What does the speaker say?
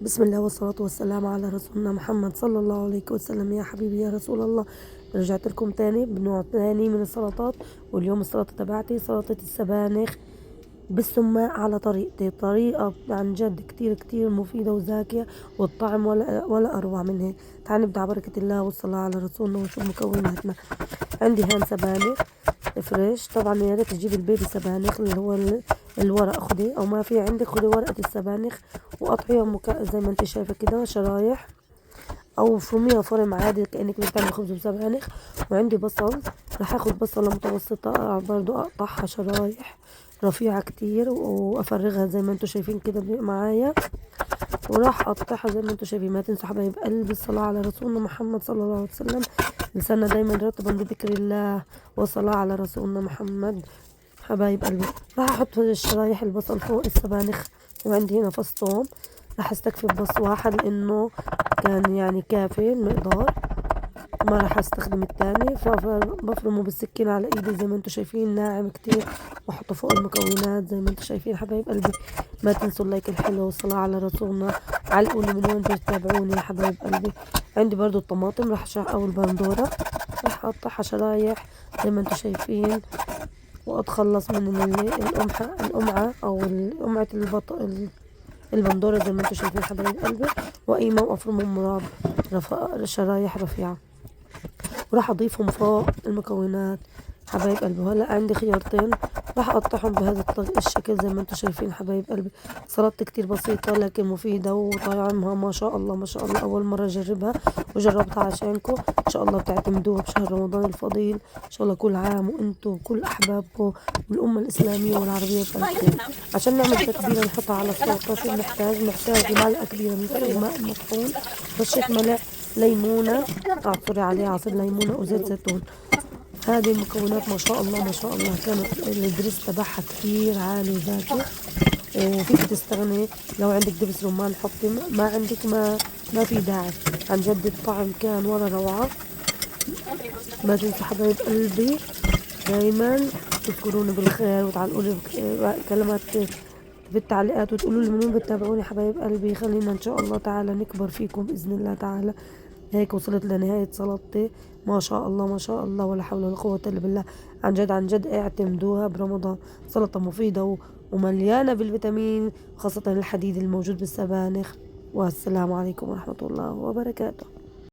بسم الله والصلاة والسلام على رسولنا محمد صلى الله عليه وسلم. يا حبيبي يا رسول الله، رجعت لكم تاني بنوع تاني من السلطات. واليوم السلطة تبعتي سلطة السبانخ بالسماق على طريقة عن جد كتير كتير مفيدة وزاكية، والطعم ولا أروع من هيك. تعالي نبدأ على بركة الله والصلاة على رسولنا ونشوف مكوناتنا. عندي هان سبانخ فريش، طبعا يا ريت تجيب البيبي سبانخ اللي هو الورق، خدي او ما في عندك خدي ورقة السبانخ وقطعيها زي ما انت شايفة كده شرايح، او فرميها فرم عادي كأنك بتعمل خبز بسبانخ. وعندي بصل، راح اخد بصلة متوسطة برضو اقطعها شرايح رفيعة كتير وافرغها زي ما انتوا شايفين كده معايا، وراح اقطعها زي ما انتوا شايفين. ما تنسوا حبايب قلبي الصلاة على رسولنا محمد صلى الله عليه وسلم، لساننا دايما رطبا بذكر الله والصلاة على رسولنا محمد. حبايب قلبي راح احط الشرايح البصل فوق السبانخ، وعندي هنا فص ثوم، راح استكفي ببص واحد لانه كان يعني كافي المقدار، ما راح استخدم التاني. فبفرمه بالسكين على ايدي زي ما انتوا شايفين ناعم كتير، واحطه فوق المكونات زي ما انتوا شايفين. حبايب قلبي ما تنسوا اللايك الحلو والصلاة على رسولنا، علقوني من وين بتتابعوني يا حبايب قلبي. عندي برضو الطماطم او البندورة، راح اقطعها شرايح زي ما انتوا شايفين، واتخلص من القمعة او قمعة البندورة زي ما انتوا شايفين حبايب قلبي، وقيمة وافرمهم شرايح رفيعة، وراح اضيفهم فوق المكونات. حبايب قلبي هلا عندي خيارتين، راح اقطعهم بهذا الشكل زي ما انتم شايفين. حبايب قلبي سلطة كتير بسيطة لكن مفيدة وطعمها ما شاء الله ما شاء الله. اول مرة اجربها وجربتها عشانكم، ان شاء الله بتعتمدوها بشهر رمضان الفضيل. ان شاء الله كل عام وانتم وكل احبابكم والامة الاسلامية والعربية بخير. عشان نعمل تتبيلة نحطها على السلطة شو بنحتاج معلقة كبيرة من الماء المطحون، رشة ملح، ليمونة اعصري عليها عصير ليمونة، وزيت زيتون. هذه المكونات ما شاء الله ما شاء الله، كانت الدرس تبعها كتير عالي وذكي، وفيك تستغني لو عندك دبس رمان حطي، ما عندك ما في داعي. عن جد الطعم كان ورا روعة. ما تنسوا حبايب قلبي دايما تذكروني بالخير وتعلقوا لي كلمات بالتعليقات، وتقولوا لي من وين بتتابعوني. حبايب قلبي خلينا ان شاء الله تعالى نكبر فيكم باذن الله تعالى. هيك وصلت لنهاية سلطتي، ما شاء الله ما شاء الله ولا حول ولا قوة الا بالله. عن جد عن جد اعتمدوها برمضان، سلطة مفيدة ومليانة بالفيتامين، خاصة الحديد الموجود بالسبانخ. والسلام عليكم ورحمة الله وبركاته.